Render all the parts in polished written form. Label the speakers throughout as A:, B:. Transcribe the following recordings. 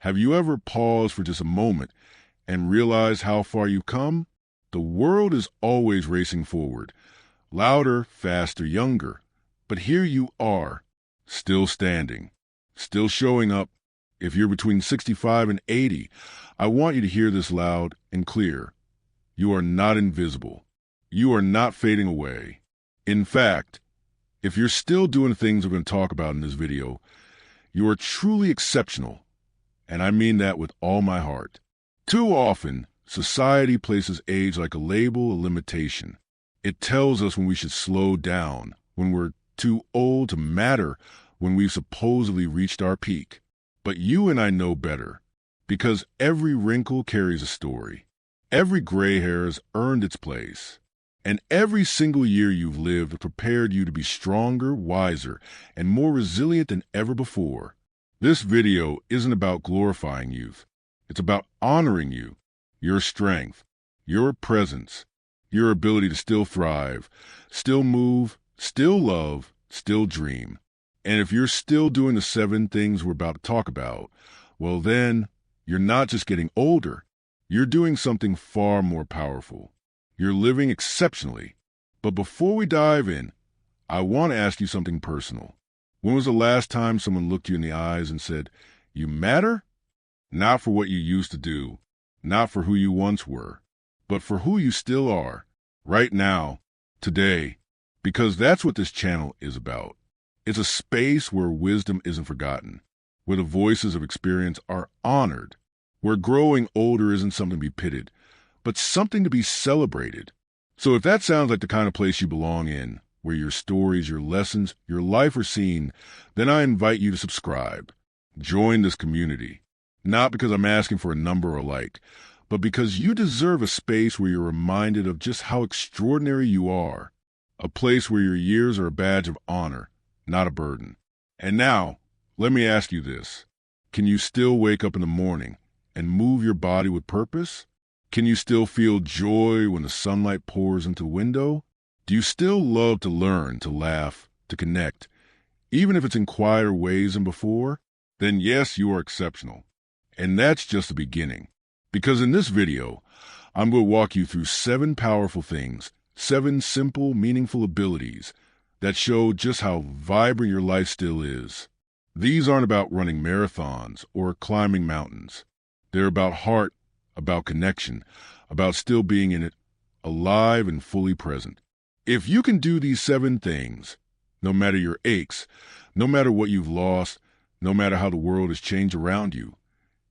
A: Have you ever paused for just a moment and realized how far you've come? The world is always racing forward, louder, faster, younger. But here you are, still standing, still showing up. If you're between 65 and 80, I want you to hear this loud and clear. You are not invisible. You are not fading away. In fact, if you're still doing things we're going to talk about in this video, you are truly exceptional. And I mean that with all my heart. Too often, society places age like a label, a limitation. It tells us when we should slow down, when we're too old to matter, when we've supposedly reached our peak. But you and I know better, because every wrinkle carries a story. Every gray hair has earned its place. And every single year you've lived has prepared you to be stronger, wiser, and more resilient than ever before. This video isn't about glorifying youth. It's about honoring you, your strength, your presence, your ability to still thrive, still move, still love, still dream. And if you're still doing the 7 things we're about to talk about, well then, you're not just getting older. You're doing something far more powerful. You're living exceptionally. But before we dive in, I want to ask you something personal. When was the last time someone looked you in the eyes and said, "You matter"? Not for what you used to do, not for who you once were, but for who you still are, right now, today. Because that's what this channel is about. It's a space where wisdom isn't forgotten, where the voices of experience are honored, where growing older isn't something to be pitied, but something to be celebrated. So if that sounds like the kind of place you belong in, where your stories, your lessons, your life are seen, then I invite you to subscribe. Join this community. Not because I'm asking for a number or like, but because you deserve a space where you're reminded of just how extraordinary you are. A place where your years are a badge of honor, not a burden. And now, let me ask you this. Can you still wake up in the morning and move your body with purpose? Can you still feel joy when the sunlight pours into the window? Do you still love to learn, to laugh, to connect, even if it's in quieter ways than before? Then yes, you are exceptional. And that's just the beginning. Because in this video, I'm going to walk you through 7 powerful things, 7 simple, meaningful abilities that show just how vibrant your life still is. These aren't about running marathons or climbing mountains. They're about heart, about connection, about still being in it, alive and fully present. If you can do these 7 things, no matter your aches, no matter what you've lost, no matter how the world has changed around you,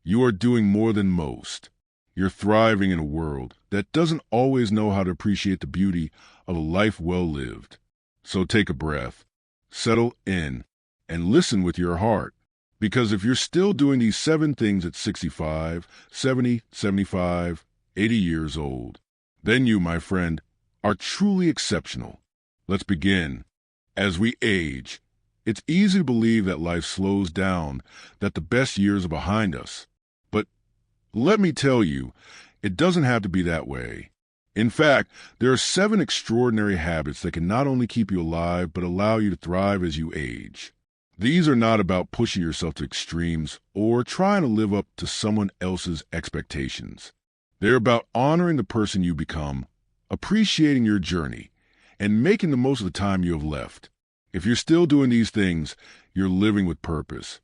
A: you are doing more than most. You're thriving in a world that doesn't always know how to appreciate the beauty of a life well lived. So take a breath, settle in, and listen with your heart. Because if you're still doing these 7 things at 65, 70, 75, 80 years old, then you, my friend, are truly exceptional. Let's begin. As we age, it's easy to believe that life slows down, that the best years are behind us. But let me tell you, it doesn't have to be that way. In fact, there are 7 extraordinary habits that can not only keep you alive, but allow you to thrive as you age. These are not about pushing yourself to extremes or trying to live up to someone else's expectations. They're about honoring the person you become, appreciating your journey, and making the most of the time you have left. If you're still doing these things, you're living with purpose.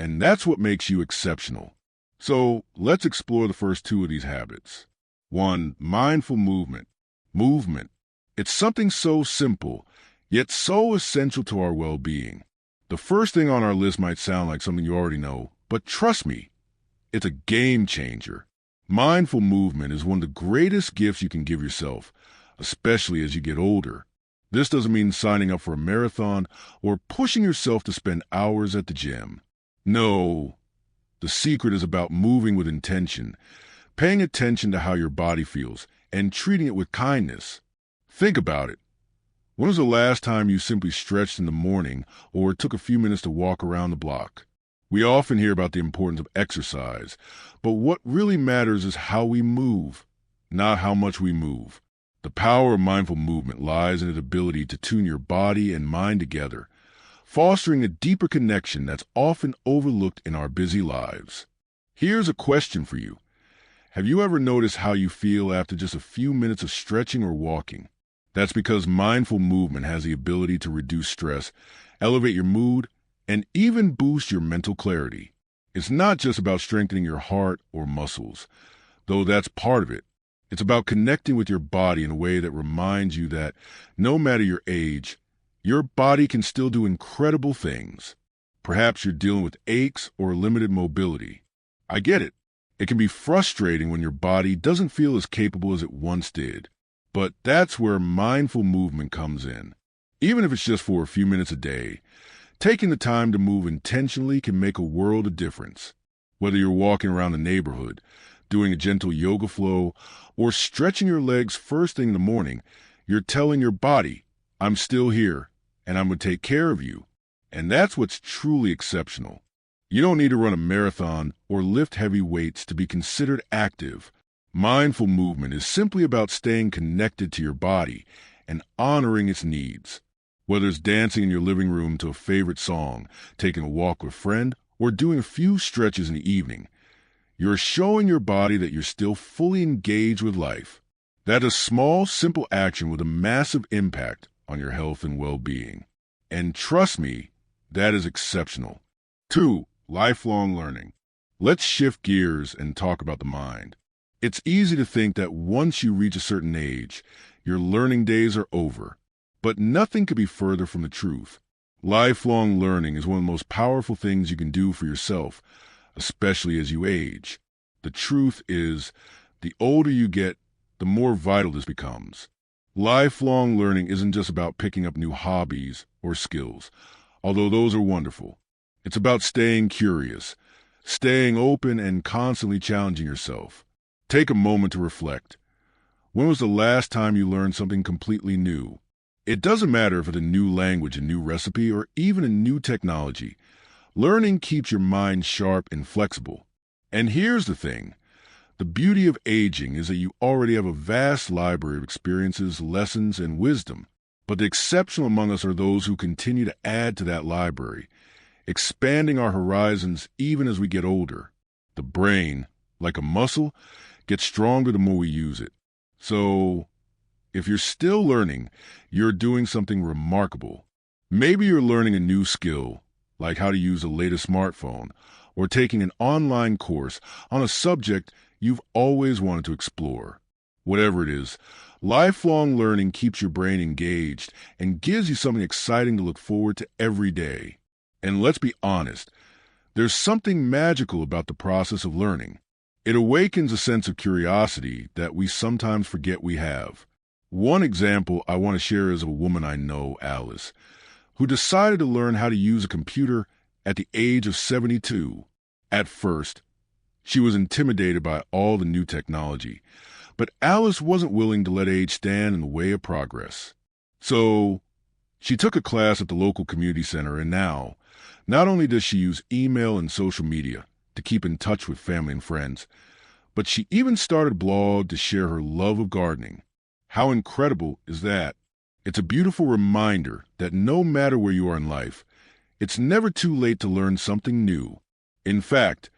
A: And that's what makes you exceptional. So let's explore the first 2 of these habits. 1. Mindful movement. Movement. It's something so simple, yet so essential to our well-being. The first thing on our list might sound like something you already know, but trust me, it's a game changer. Mindful movement is one of the greatest gifts you can give yourself, especially as you get older. This doesn't mean signing up for a marathon or pushing yourself to spend hours at the gym. No, the secret is about moving with intention, paying attention to how your body feels, and treating it with kindness. Think about it. When was the last time you simply stretched in the morning or took a few minutes to walk around the block? We often hear about the importance of exercise, but what really matters is how we move, not how much we move. The power of mindful movement lies in its ability to tune your body and mind together, fostering a deeper connection that's often overlooked in our busy lives. Here's a question for you. Have you ever noticed how you feel after just a few minutes of stretching or walking? That's because mindful movement has the ability to reduce stress, elevate your mood, and even boost your mental clarity. It's not just about strengthening your heart or muscles, though that's part of it. It's about connecting with your body in a way that reminds you that no matter your age, your body can still do incredible things. Perhaps you're dealing with aches or limited mobility. I get it. It can be frustrating when your body doesn't feel as capable as it once did. But that's where mindful movement comes in. Even if it's just for a few minutes a day, taking the time to move intentionally can make a world of difference. Whether you're walking around the neighborhood, doing a gentle yoga flow, or stretching your legs first thing in the morning, you're telling your body, I'm still here, and I'm going to take care of you. And that's what's truly exceptional. You don't need to run a marathon or lift heavy weights to be considered active. Mindful movement is simply about staying connected to your body and honoring its needs. Whether it's dancing in your living room to a favorite song, taking a walk with a friend, or doing a few stretches in the evening, you're showing your body that you're still fully engaged with life. That's a small, simple action with a massive impact on your health and well-being. And trust me, that is exceptional. 2. Lifelong learning. Let's shift gears and talk about the mind. It's easy to think that once you reach a certain age, your learning days are over. But nothing could be further from the truth. Lifelong learning is one of the most powerful things you can do for yourself, especially as you age. The truth is, the older you get, the more vital this becomes. Lifelong learning isn't just about picking up new hobbies or skills, although those are wonderful. It's about staying curious, staying open, and constantly challenging yourself. Take a moment to reflect. When was the last time you learned something completely new? It doesn't matter if it's a new language, a new recipe, or even a new technology. Learning keeps your mind sharp and flexible. And here's the thing. The beauty of aging is that you already have a vast library of experiences, lessons, and wisdom. But the exceptional among us are those who continue to add to that library, expanding our horizons even as we get older. The brain, like a muscle, gets stronger the more we use it. So, if you're still learning, you're doing something remarkable. Maybe you're learning a new skill, like how to use the latest smartphone, or taking an online course on a subject you've always wanted to explore. Whatever it is, lifelong learning keeps your brain engaged and gives you something exciting to look forward to every day. And let's be honest, there's something magical about the process of learning. It awakens a sense of curiosity that we sometimes forget we have. One example I want to share is of a woman I know, Alice, who decided to learn how to use a computer at the age of 72. At first, she was intimidated by all the new technology, but Alice wasn't willing to let age stand in the way of progress. So, she took a class at the local community center, and now, not only does she use email and social media to keep in touch with family and friends, but she even started a blog to share her love of gardening. How incredible is that? It's a beautiful reminder that no matter where you are in life, it's never too late to learn something new. In fact,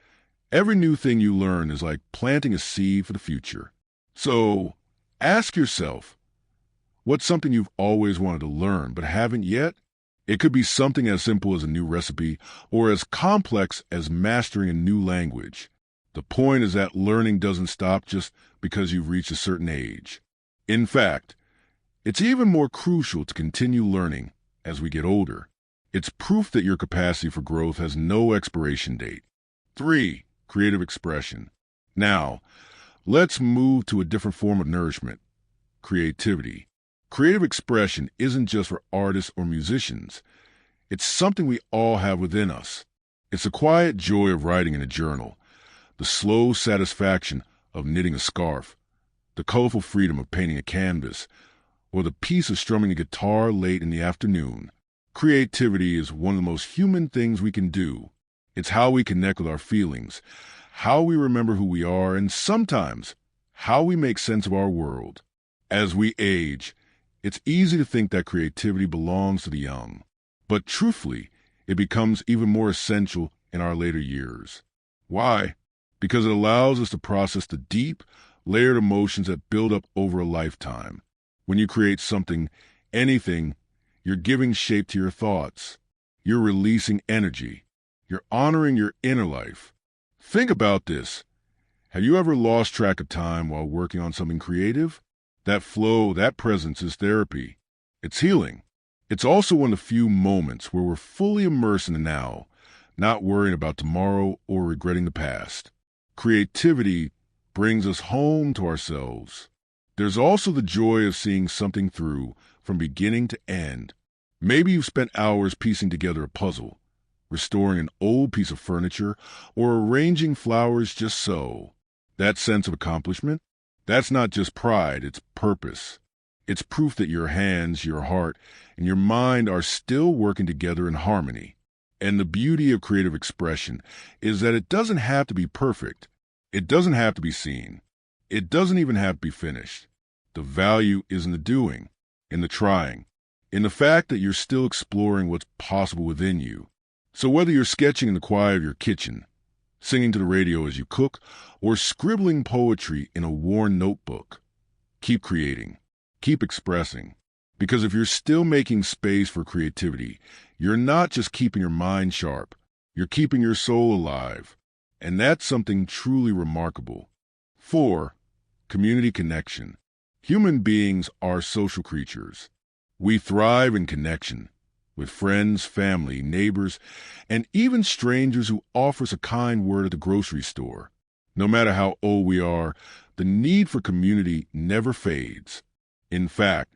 A: every new thing you learn is like planting a seed for the future. So, ask yourself, what's something you've always wanted to learn but haven't yet? It could be something as simple as a new recipe or as complex as mastering a new language. The point is that learning doesn't stop just because you've reached a certain age. In fact, it's even more crucial to continue learning as we get older. It's proof that your capacity for growth has no expiration date. 3. Creative expression. Now, let's move to a different form of nourishment, creativity. Creative expression isn't just for artists or musicians. It's something we all have within us. It's the quiet joy of writing in a journal, the slow satisfaction of knitting a scarf, the colorful freedom of painting a canvas, or the peace of strumming a guitar late in the afternoon. Creativity is one of the most human things we can do. It's how we connect with our feelings, how we remember who we are, and sometimes how we make sense of our world. As we age, it's easy to think that creativity belongs to the young, but truthfully, it becomes even more essential in our later years. Why? because it allows us to process the deep, layered emotions that build up over a lifetime. When you create something, anything, you're giving shape to your thoughts. You're releasing energy. You're honoring your inner life. Think about this. Have you ever lost track of time while working on something creative? That flow, that presence is therapy. It's healing. It's also one of the few moments where we're fully immersed in the now, not worrying about tomorrow or regretting the past. Creativity brings us home to ourselves. There's also the joy of seeing something through from beginning to end. Maybe you've spent hours piecing together a puzzle, restoring an old piece of furniture, or arranging flowers just so. That sense of accomplishment, that's not just pride, it's purpose. It's proof that your hands, your heart, and your mind are still working together in harmony. And the beauty of creative expression is that it doesn't have to be perfect. It doesn't have to be seen. It doesn't even have to be finished. The value is in the doing, in the trying, in the fact that you're still exploring what's possible within you. So whether you're sketching in the quiet of your kitchen, singing to the radio as you cook, or scribbling poetry in a worn notebook, keep creating, keep expressing. Because if you're still making space for creativity, you're not just keeping your mind sharp, you're keeping your soul alive. And that's something truly remarkable. 4. Community connection. Human beings are social creatures. We thrive in connection with friends, family, neighbors, and even strangers who offer us a kind word at the grocery store. No matter how old we are, the need for community never fades. In fact,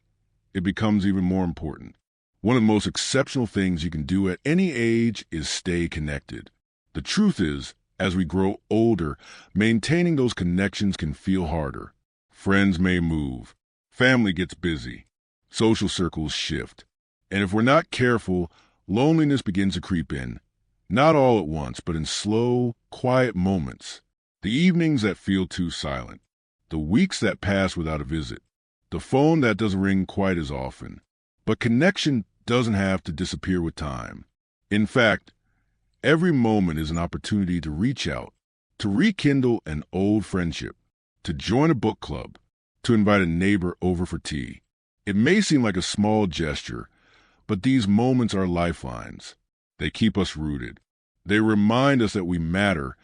A: it becomes even more important. One of the most exceptional things you can do at any age is stay connected. The truth is, as we grow older, maintaining those connections can feel harder. Friends may move, family gets busy, social circles shift. And if we're not careful, loneliness begins to creep in. Not all at once, but in slow, quiet moments. The evenings that feel too silent. The weeks that pass without a visit. The phone that doesn't ring quite as often. But connection doesn't have to disappear with time. In fact, every moment is an opportunity to reach out, to rekindle an old friendship, to join a book club, to invite a neighbor over for tea. It may seem like a small gesture, but these moments are lifelines. They keep us rooted. They remind us that we matter,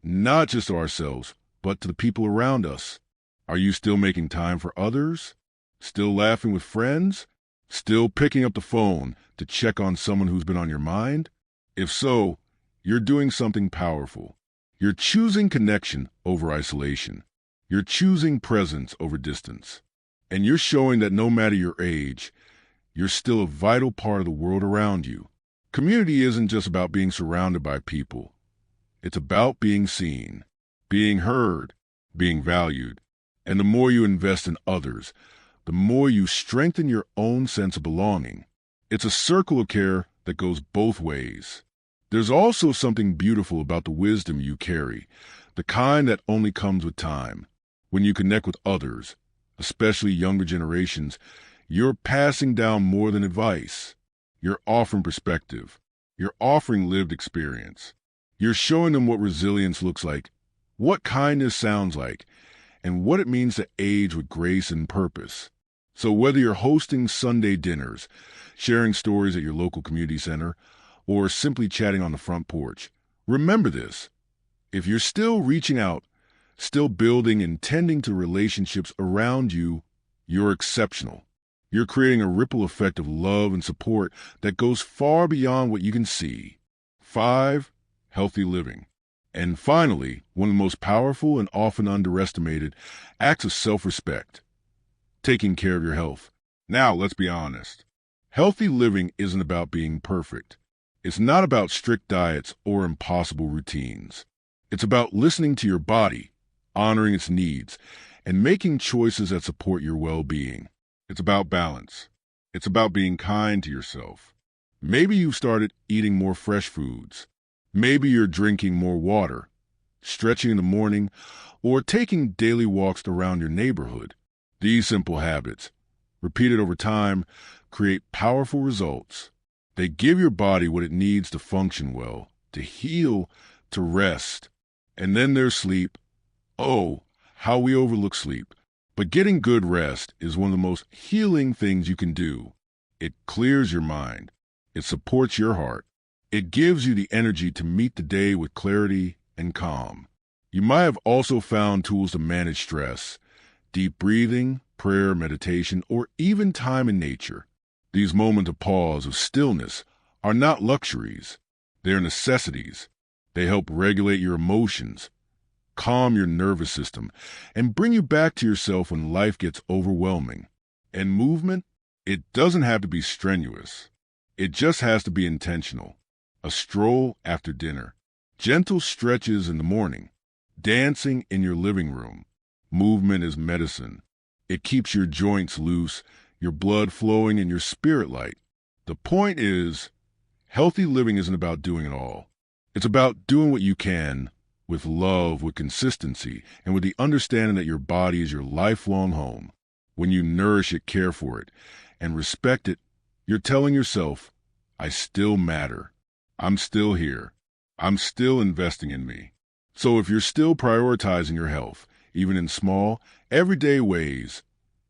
A: not just to ourselves, but to the people around us. Are you still making time for others? Still laughing with friends? Still picking up the phone to check on someone who's been on your mind? If so, you're doing something powerful. You're choosing connection over isolation. You're choosing presence over distance. And you're showing that no matter your age, you're still a vital part of the world around you. Community isn't just about being surrounded by people. It's about being seen, being heard, being valued. And the more you invest in others, the more you strengthen your own sense of belonging. It's a circle of care that goes both ways. There's also something beautiful about the wisdom you carry, the kind that only comes with time. When you connect with others, especially younger generations, you're passing down more than advice. You're offering perspective. You're offering lived experience. You're showing them what resilience looks like, what kindness sounds like, and what it means to age with grace and purpose. So whether you're hosting Sunday dinners, sharing stories at your local community center, or simply chatting on the front porch, remember this. If you're still reaching out, still building and tending to relationships around you, you're exceptional. You're creating a ripple effect of love and support that goes far beyond what you can see. 5. Healthy living. And finally, one of the most powerful and often underestimated acts of self-respect. Taking care of your health. Now, let's be honest. Healthy living isn't about being perfect. It's not about strict diets or impossible routines. It's about listening to your body, honoring its needs, and making choices that support your well-being. It's about balance. It's about being kind to yourself. Maybe you've started eating more fresh foods. Maybe you're drinking more water, stretching in the morning, or taking daily walks around your neighborhood. These simple habits, repeated over time, create powerful results. They give your body what it needs to function well, to heal, to rest. And then there's sleep. Oh, how we overlook sleep. But getting good rest is one of the most healing things you can do. It clears your mind. It supports your heart. It gives you the energy to meet the day with clarity and calm. You might have also found tools to manage stress, deep breathing, prayer, meditation, or even time in nature. These moments of pause, of stillness, are not luxuries. They're necessities. They help regulate your emotions, calm your nervous system, and bring you back to yourself when life gets overwhelming. And movement, it doesn't have to be strenuous. It just has to be intentional. A stroll after dinner, gentle stretches in the morning, dancing in your living room. Movement is medicine. It keeps your joints loose, your blood flowing, and your spirit light. The point is, healthy living isn't about doing it all. It's about doing what you can with love, with consistency, and with the understanding that your body is your lifelong home. When you nourish it, care for it, and respect it, you're telling yourself, I still matter. I'm still here. I'm still investing in me. So if you're still prioritizing your health, even in small, everyday ways,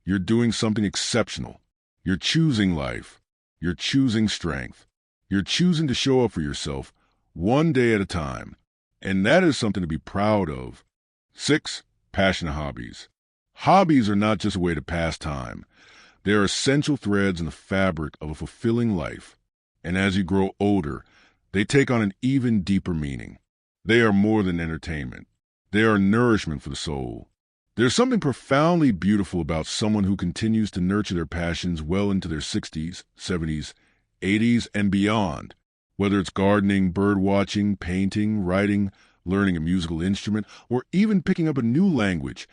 A: you're doing something exceptional. You're choosing life. You're choosing strength. You're choosing to show up for yourself one day at a time. And that is something to be proud of. 6. Passionate hobbies. Hobbies are not just a way to pass time. They are essential threads in the fabric of a fulfilling life. And as you grow older, they take on an even deeper meaning. They are more than entertainment. They are nourishment for the soul. There's something profoundly beautiful about someone who continues to nurture their passions well into their 60s, 70s, 80s, and beyond. Whether it's gardening, bird watching, painting, writing, learning a musical instrument, or even picking up a new language,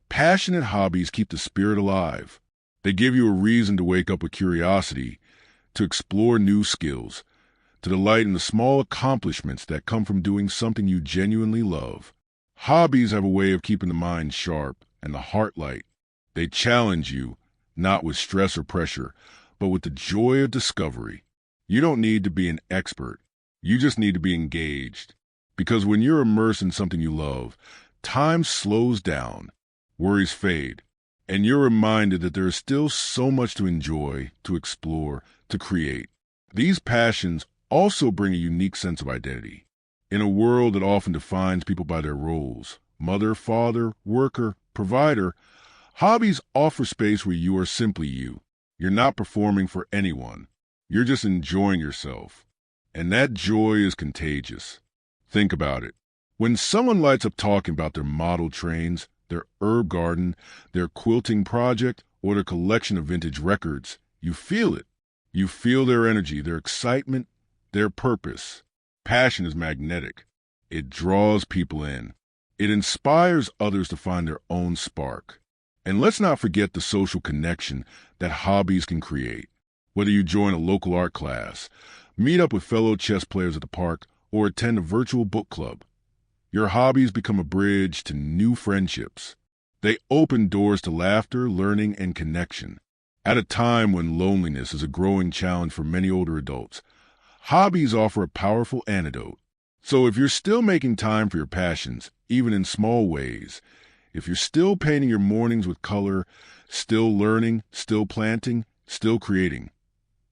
A: passionate hobbies keep the spirit alive. They give you a reason to wake up with curiosity, to explore new skills, to delight in the small accomplishments that come from doing something you genuinely love. Hobbies have a way of keeping the mind sharp and the heart light. They challenge you, not with stress or pressure, but with the joy of discovery. You don't need to be an expert. You just need to be engaged. Because when you're immersed in something you love, time slows down, worries fade, and you're reminded that there is still so much to enjoy, to explore, to create. These passions also bring a unique sense of identity. In a world that often defines people by their roles, mother, father, worker, provider, hobbies offer space where you are simply you. You're not performing for anyone. You're just enjoying yourself. And that joy is contagious. Think about it. When someone lights up talking about their model trains, their herb garden, their quilting project, or their collection of vintage records, you feel it. You feel their energy, their excitement, their purpose. Passion is magnetic. It draws people in. It inspires others to find their own spark. And let's not forget the social connection that hobbies can create. Whether you join a local art class, meet up with fellow chess players at the park, or attend a virtual book club, your hobbies become a bridge to new friendships. They open doors to laughter, learning, and connection. At a time when loneliness is a growing challenge for many older adults, hobbies offer a powerful antidote. So if you're still making time for your passions, even in small ways, if you're still painting your mornings with color, still learning, still planting, still creating,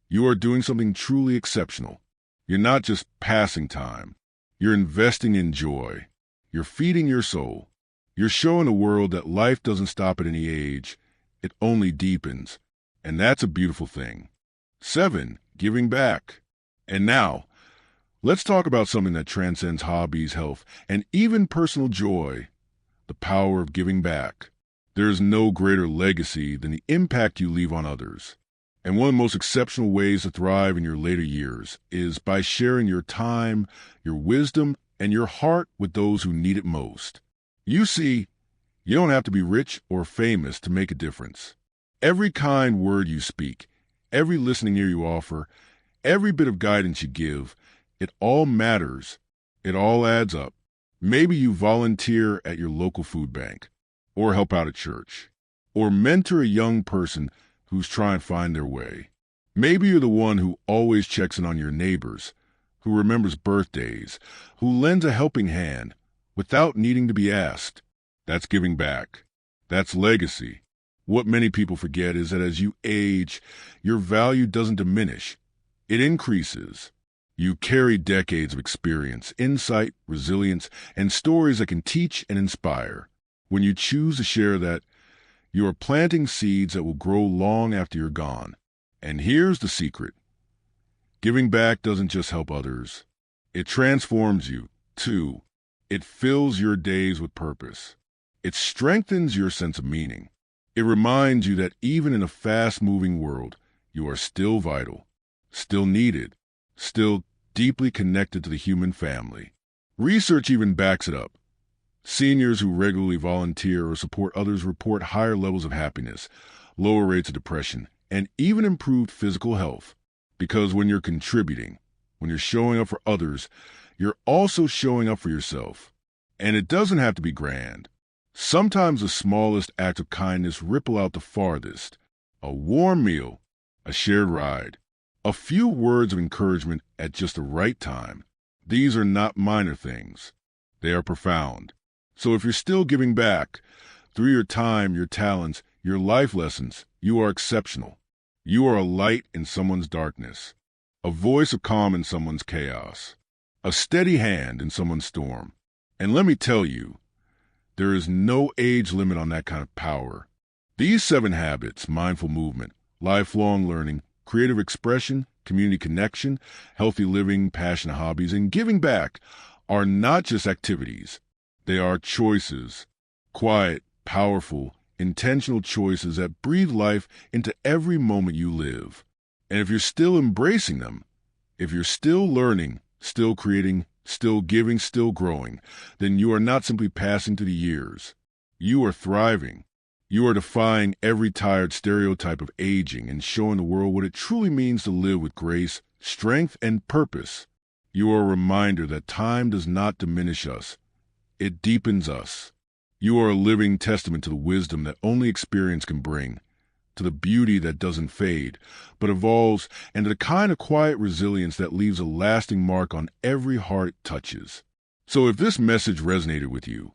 A: you are doing something truly exceptional. You're not just passing time. You're investing in joy. You're feeding your soul. You're showing the world that life doesn't stop at any age. It only deepens. And that's a beautiful thing. 7. Giving back. And now, let's talk about something that transcends hobbies, health, and even personal joy. The power of giving back. There is no greater legacy than the impact you leave on others. And one of the most exceptional ways to thrive in your later years is by sharing your time, your wisdom, and your heart with those who need it most. You see, you don't have to be rich or famous to make a difference. Every kind word you speak, every listening ear you offer, every bit of guidance you give, it all matters. It all adds up. Maybe you volunteer at your local food bank, or help out at church, or mentor a young person who's trying to find their way. Maybe you're the one who always checks in on your neighbors, who remembers birthdays, who lends a helping hand, without needing to be asked. That's giving back. That's legacy. What many people forget is that as you age, your value doesn't diminish. It increases. You carry decades of experience, insight, resilience, and stories that can teach and inspire. When you choose to share that, you are planting seeds that will grow long after you're gone. And here's the secret. Giving back doesn't just help others. It transforms you, too. It fills your days with purpose. It strengthens your sense of meaning. It reminds you that even in a fast-moving world, you are still vital, still needed, still deeply connected to the human family. Research even backs it up. Seniors who regularly volunteer or support others report higher levels of happiness, lower rates of depression, and even improved physical health. Because when you're contributing, when you're showing up for others, you're also showing up for yourself. And it doesn't have to be grand. Sometimes the smallest acts of kindness ripple out the farthest. A warm meal, a shared ride, a few words of encouragement at just the right time. These are not minor things. They are profound. So if you're still giving back, through your time, your talents, your life lessons, you are exceptional. You are a light in someone's darkness, a voice of calm in someone's chaos, a steady hand in someone's storm. And let me tell you, there is no age limit on that kind of power. These 7 habits, mindful movement, lifelong learning, creative expression, community connection, healthy living, passionate hobbies, and giving back, are not just activities. They are choices, quiet, powerful, intentional choices that breathe life into every moment you live. And if you're still embracing them, if you're still learning, still creating, still giving, still growing, then you are not simply passing through the years. You are thriving. You are defying every tired stereotype of aging and showing the world what it truly means to live with grace, strength, and purpose. You are a reminder that time does not diminish us. It deepens us. You are a living testament to the wisdom that only experience can bring, to the beauty that doesn't fade, but evolves, and to the kind of quiet resilience that leaves a lasting mark on every heart it touches. So if this message resonated with you,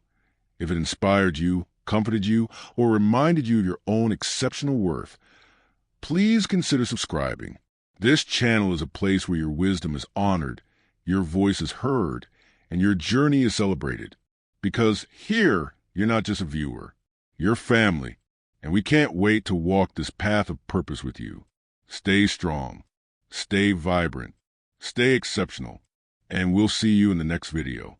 A: if it inspired you, comforted you, or reminded you of your own exceptional worth, please consider subscribing. This channel is a place where your wisdom is honored, your voice is heard, and your journey is celebrated. Because here, you're not just a viewer, you're family, and we can't wait to walk this path of purpose with you. Stay strong, stay vibrant, stay exceptional, and we'll see you in the next video.